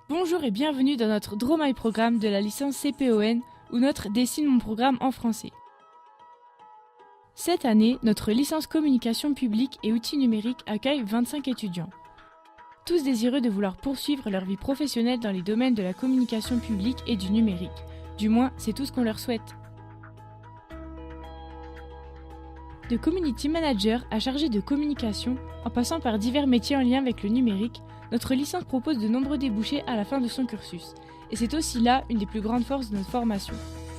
Bonjour et bienvenue dans notre Drôme programme de la licence CPON ou notre Dessine mon programme en français. Cette année, notre licence communication publique et outils numériques accueille 25 étudiants. Tous désireux de vouloir poursuivre leur vie professionnelle dans les domaines de la communication publique et du numérique. Du moins, c'est tout ce qu'on leur souhaite. De community manager à chargé de communication, en passant par divers métiers en lien avec le numérique, notre licence propose de nombreux débouchés à la fin de son cursus. Et c'est aussi là une des plus grandes forces de notre formation.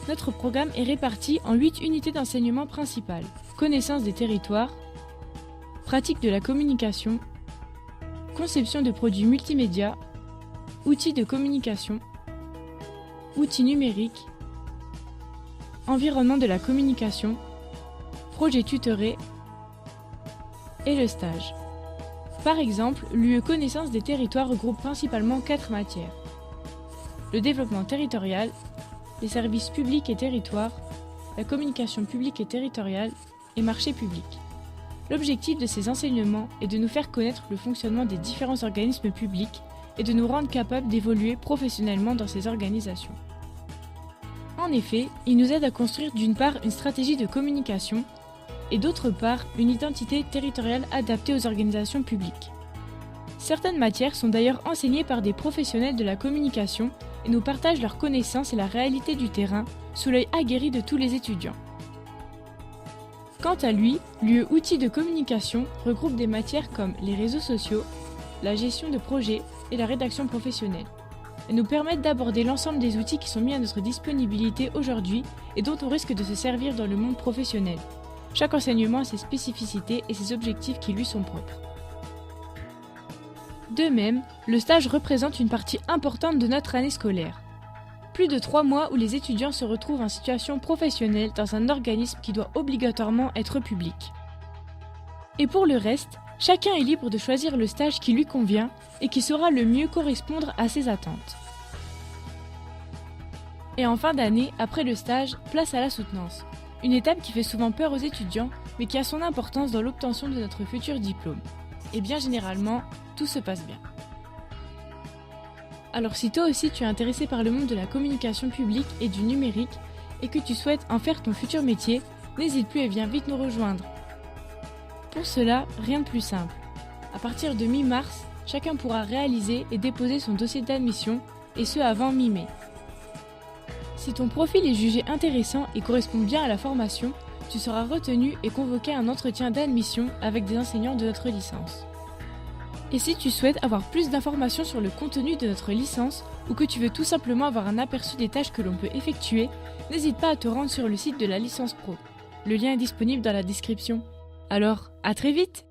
Notre programme est réparti en 8 unités d'enseignement principales. Connaissance des territoires, pratique de la communication, conception de produits multimédia, outils de communication, outils numériques, environnement de la communication, projet tutoré et le stage. Par exemple, l'UE Connaissance des territoires regroupe principalement 4 matières. Le développement territorial, les services publics et territoires, la communication publique et territoriale et marché public. L'objectif de ces enseignements est de nous faire connaître le fonctionnement des différents organismes publics et de nous rendre capables d'évoluer professionnellement dans ces organisations. En effet, ils nous aident à construire d'une part une stratégie de communication et d'autre part une identité territoriale adaptée aux organisations publiques. Certaines matières sont d'ailleurs enseignées par des professionnels de la communication et nous partagent leurs connaissances et la réalité du terrain sous l'œil aguerri de tous les étudiants. Quant à lui, l'UE Outils de communication regroupe des matières comme les réseaux sociaux, la gestion de projets et la rédaction professionnelle. Elles nous permettent d'aborder l'ensemble des outils qui sont mis à notre disponibilité aujourd'hui et dont on risque de se servir dans le monde professionnel. Chaque enseignement a ses spécificités et ses objectifs qui lui sont propres. De même, le stage représente une partie importante de notre année scolaire. Plus de 3 mois où les étudiants se retrouvent en situation professionnelle dans un organisme qui doit obligatoirement être public. Et pour le reste, chacun est libre de choisir le stage qui lui convient et qui saura le mieux correspondre à ses attentes. Et en fin d'année, après le stage, place à la soutenance. Une étape qui fait souvent peur aux étudiants, mais qui a son importance dans l'obtention de notre futur diplôme. Et bien généralement, tout se passe bien. Alors si toi aussi tu es intéressé par le monde de la communication publique et du numérique, et que tu souhaites en faire ton futur métier, n'hésite plus et viens vite nous rejoindre. Pour cela, rien de plus simple. À partir de mi-mars, chacun pourra réaliser et déposer son dossier d'admission, et ce avant mi-mai. Si ton profil est jugé intéressant et correspond bien à la formation, tu seras retenu et convoqué à un entretien d'admission avec des enseignants de notre licence. Et si tu souhaites avoir plus d'informations sur le contenu de notre licence ou que tu veux tout simplement avoir un aperçu des tâches que l'on peut effectuer, n'hésite pas à te rendre sur le site de la licence pro. Le lien est disponible dans la description. Alors, à très vite!